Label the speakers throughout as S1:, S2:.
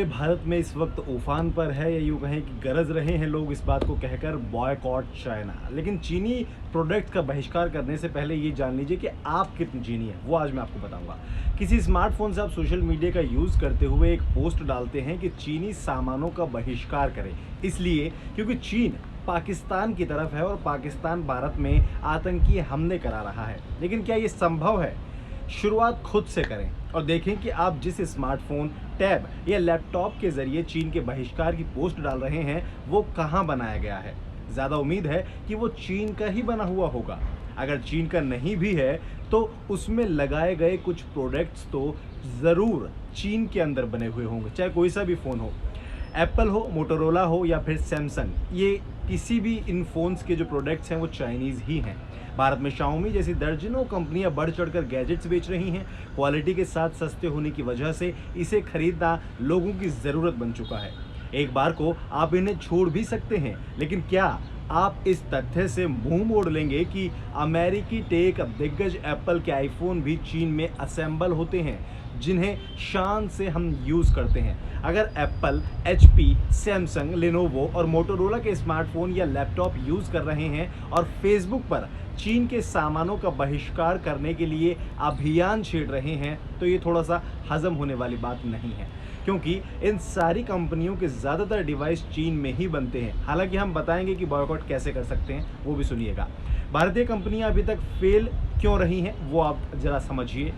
S1: पूरे भारत में इस वक्त उफान पर है, या यूँ कहें कि गरज रहे हैं लोग इस बात को कहकर, बॉयकॉट चाइना। लेकिन चीनी प्रोडक्ट का बहिष्कार करने से पहले ये जान लीजिए कि आप कितनी चीनी है, वो आज मैं आपको बताऊंगा। किसी स्मार्टफोन से आप सोशल मीडिया का यूज़ करते हुए एक पोस्ट डालते हैं कि चीनी सामानों का बहिष्कार करें, इसलिए क्योंकि चीन पाकिस्तान की तरफ है और पाकिस्तान भारत में आतंकी हमले करा रहा है। लेकिन क्या ये संभव है? शुरुआत खुद से करें और देखें कि आप जिस स्मार्टफोन, टैब या लैपटॉप के जरिए चीन के बहिष्कार की पोस्ट डाल रहे हैं वो कहां बनाया गया है। ज़्यादा उम्मीद है कि वो चीन का ही बना हुआ होगा। अगर चीन का नहीं भी है तो उसमें लगाए गए कुछ प्रोडक्ट्स तो ज़रूर चीन के अंदर बने हुए होंगे, चाहे कोई सा भी फ़ोन हो, एप्पल हो, मोटोरोला हो या फिर सैमसंग। ये किसी भी इन फ़ोन्स के जो प्रोडक्ट्स हैं वो चाइनीज़ ही हैं। भारत में शाओमी जैसी दर्जनों कंपनियां बढ़ चढ़कर गैजेट्स बेच रही हैं। क्वालिटी के साथ सस्ते होने की वजह से इसे खरीदना लोगों की ज़रूरत बन चुका है। एक बार को आप इन्हें छोड़ भी सकते हैं, लेकिन क्या आप इस तथ्य से मुंह मोड़ लेंगे कि अमेरिकी टेक दिग्गज एप्पल के आईफोन भी चीन में असेंबल होते हैं, जिन्हें शान से हम यूज़ करते हैं? अगर एप्पल, एचपी, सैमसंग, लेनोवो और मोटोरोला के स्मार्टफोन या लैपटॉप यूज़ कर रहे हैं और फेसबुक पर चीन के सामानों का बहिष्कार करने के लिए अभियान छेड़ रहे हैं, तो ये थोड़ा सा हजम होने वाली बात नहीं है, क्योंकि इन सारी कंपनियों के ज़्यादातर डिवाइस चीन में ही बनते हैं। हालांकि हम बताएंगे कि बॉयकॉट कैसे कर सकते हैं, वो भी सुनिएगा। भारतीय कंपनियां अभी तक फेल क्यों रही हैं, वो आप ज़रा समझिए।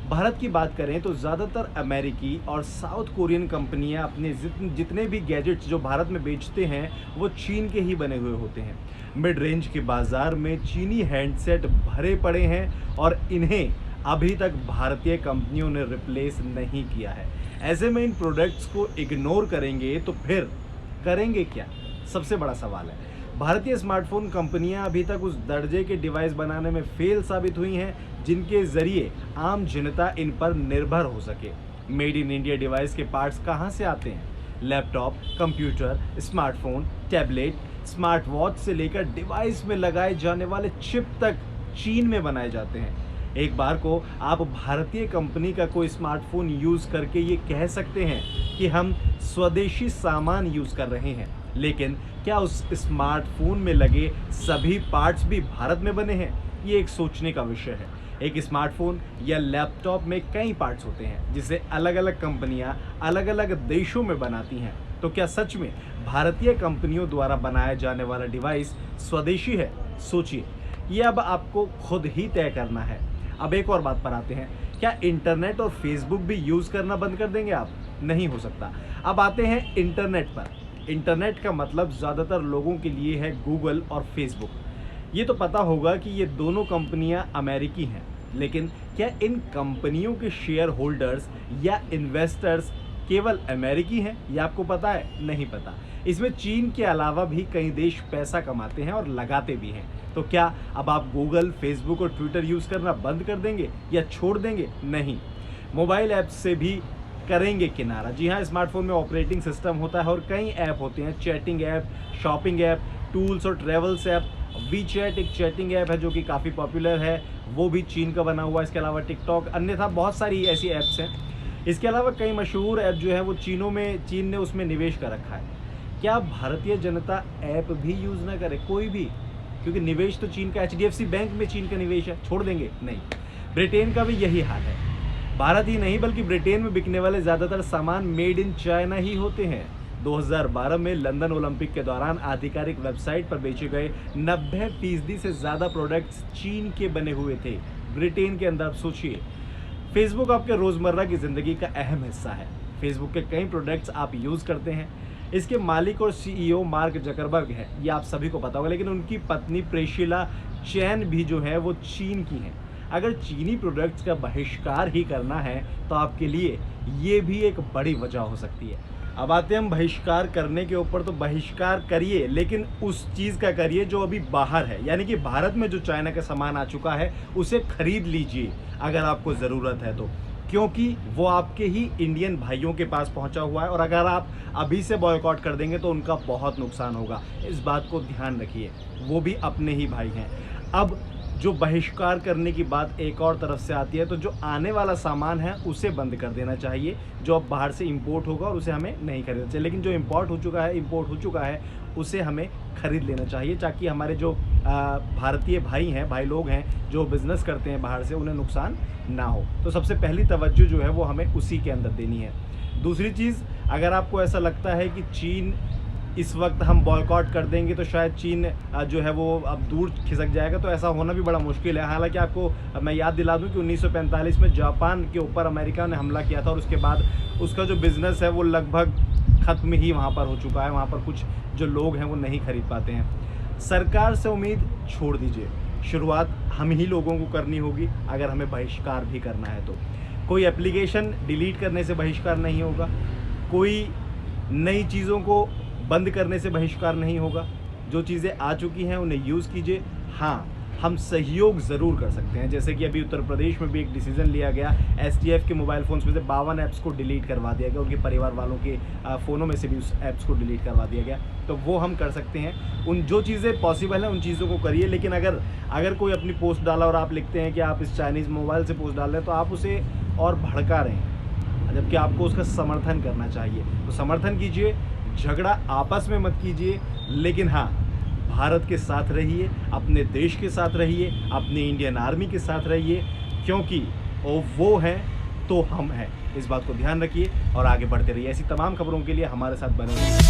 S1: भारत की बात करें तो ज़्यादातर अमेरिकी और साउथ कोरियन कंपनियां अपने जितने भी गैजेट्स जो भारत में बेचते हैं वो चीन के ही बने हुए होते हैं। मिड रेंज के बाज़ार में चीनी हैंडसेट भरे पड़े हैं और इन्हें अभी तक भारतीय कंपनियों ने रिप्लेस नहीं किया है। ऐसे में इन प्रोडक्ट्स को इग्नोर करेंगे तो फिर करेंगे क्या? सबसे बड़ा सवाल है। भारतीय स्मार्टफोन कंपनियां अभी तक उस दर्जे के डिवाइस बनाने में फेल साबित हुई हैं जिनके ज़रिए आम जनता इन पर निर्भर हो सके। मेड इन इंडिया डिवाइस के पार्ट्स कहां से आते हैं? Laptop, computer, smartphone, tablet, smart watch से लेकर डिवाइस में लगाए जाने वाले चिप तक चीन में बनाए जाते हैं। एक बार को आप भारतीय कंपनी का कोई स्मार्टफोन यूज़ करके ये कह सकते हैं कि हम स्वदेशी सामान यूज़ कर रहे हैं, लेकिन क्या उस स्मार्टफोन में लगे सभी पार्ट्स भी भारत में बने हैं? ये एक सोचने का विषय है। एक स्मार्टफोन या लैपटॉप में कई पार्ट्स होते हैं जिसे अलग अलग कंपनियां अलग अलग देशों में बनाती हैं। तो क्या सच में भारतीय कंपनियों द्वारा बनाया जाने वाला डिवाइस स्वदेशी है? सोचिए, ये अब आपको खुद ही तय करना है। अब एक और बात पर आते हैं, क्या इंटरनेट और फेसबुक भी यूज़ करना बंद कर देंगे आप? नहीं हो सकता। अब आते हैं इंटरनेट पर। इंटरनेट का मतलब ज़्यादातर लोगों के लिए है गूगल और फेसबुक। ये तो पता होगा कि ये दोनों कंपनियां अमेरिकी हैं, लेकिन क्या इन कंपनियों के शेयर होल्डर्स या इन्वेस्टर्स केवल अमेरिकी हैं? ये आपको पता है? नहीं पता। इसमें चीन के अलावा भी कई देश पैसा कमाते हैं और लगाते भी हैं। तो क्या अब आप गूगल, फेसबुक और ट्विटर यूज़ करना बंद कर देंगे या छोड़ देंगे? नहीं। मोबाइल ऐप्स से भी करेंगे किनारा। जी हाँ, स्मार्टफोन में ऑपरेटिंग सिस्टम होता है और कई ऐप होते हैं, chatting app, shopping app, tools और ट्रैवल्स ऐप। वीचैट एक चैटिंग ऐप है जो कि काफ़ी पॉपुलर है, वो भी चीन का बना हुआ है। इसके अलावा टिकटॉक, अन्यथा बहुत सारी ऐसी ऐप्स हैं। इसके अलावा कई मशहूर ऐप जो है वो चीन ने उसमें निवेश कर रखा है। क्या भारतीय जनता ऐप भी यूज़ ना करे? कोई भी? क्योंकि निवेश तो चीन का, एचडीएफसी बैंक में चीन का निवेश है, छोड़ देंगे? नहीं। ब्रिटेन का भी यही हाल है। भारत ही नहीं बल्कि ब्रिटेन में बिकने वाले ज़्यादातर सामान मेड इन चाइना ही होते हैं। 2012 में लंदन ओलंपिक के दौरान आधिकारिक वेबसाइट पर बेचे गए 90% से ज़्यादा प्रोडक्ट्स चीन के बने हुए थे। ब्रिटेन के अंदर आप सोचिए, फेसबुक आपके रोज़मर्रा की ज़िंदगी का अहम हिस्सा है। फेसबुक के कई प्रोडक्ट्स आप यूज़ करते हैं। इसके मालिक और सीईओ मार्क जकरबर्ग है, ये आप सभी को पता होगा, लेकिन उनकी पत्नी प्रेशिला चैन भी जो है वो चीन की हैं। अगर चीनी प्रोडक्ट्स का बहिष्कार ही करना है तो आपके लिए ये भी एक बड़ी वजह हो सकती है। अब आते हैं हम बहिष्कार करने के ऊपर। तो बहिष्कार करिए, लेकिन उस चीज़ का करिए जो अभी बाहर है, यानी कि भारत में जो चाइना का सामान आ चुका है उसे खरीद लीजिए अगर आपको ज़रूरत है तो, क्योंकि वो आपके ही इंडियन भाइयों के पास पहुंचा हुआ है और अगर आप अभी से बॉयकॉट कर देंगे तो उनका बहुत नुकसान होगा। इस बात को ध्यान रखिए, वो भी अपने ही भाई हैं। अब जो बहिष्कार करने की बात एक और तरफ से आती है, तो जो आने वाला सामान है उसे बंद कर देना चाहिए। जो अब बाहर से इंपोर्ट होगा और उसे हमें नहीं खरीदना चाहिए, लेकिन जो इंपोर्ट हो चुका है उसे हमें खरीद लेना चाहिए, ताकि हमारे जो भारतीय भाई लोग हैं जो बिज़नेस करते हैं बाहर से, उन्हें नुकसान ना हो। तो सबसे पहली तवज्जो जो है वो हमें उसी के अंदर देनी है। दूसरी चीज़, अगर आपको ऐसा लगता है कि चीन इस वक्त हम बॉयकॉट कर देंगे तो शायद चीन जो है वो अब दूर खिसक जाएगा, तो ऐसा होना भी बड़ा मुश्किल है। हालांकि आपको मैं याद दिला दूं कि 1945 में जापान के ऊपर अमेरिका ने हमला किया था और उसके बाद उसका जो बिज़नेस है वो लगभग ख़त्म ही वहाँ पर हो चुका है। वहाँ पर कुछ जो लोग हैं वो नहीं खरीद पाते हैं। सरकार से उम्मीद छोड़ दीजिए, शुरुआत हम ही लोगों को करनी होगी अगर हमें बहिष्कार भी करना है तो। कोई एप्लीकेशन डिलीट करने से बहिष्कार नहीं होगा, कोई नई चीज़ों को बंद करने से बहिष्कार नहीं होगा। जो चीज़ें आ चुकी हैं उन्हें यूज़ कीजिए। हाँ, हम सहयोग ज़रूर कर सकते हैं, जैसे कि अभी उत्तर प्रदेश में भी एक डिसीज़न लिया गया, एसटीएफ के मोबाइल फ़ोन्स में से 52 ऐप्स को डिलीट करवा दिया गया, उनके परिवार वालों के फ़ोनों में से भी उस ऐप्स को डिलीट करवा दिया गया। तो वो हम कर सकते हैं। उन जो चीज़ें पॉसिबल हैं उन चीज़ों को करिए। लेकिन अगर कोई अपनी पोस्ट डाला और आप लिखते हैं कि आप इस चाइनीज़ मोबाइल से पोस्ट डाल रहे हैं, तो आप उसे और भड़का रहे हैं, जबकि आपको उसका समर्थन करना चाहिए। तो समर्थन कीजिए, झगड़ा आपस में मत कीजिए, लेकिन हाँ, भारत के साथ रहिए, अपने देश के साथ रहिए, अपने इंडियन आर्मी के साथ रहिए, क्योंकि वो हैं तो हम हैं। इस बात को ध्यान रखिए और आगे बढ़ते रहिए। ऐसी तमाम खबरों के लिए हमारे साथ बने रहिए।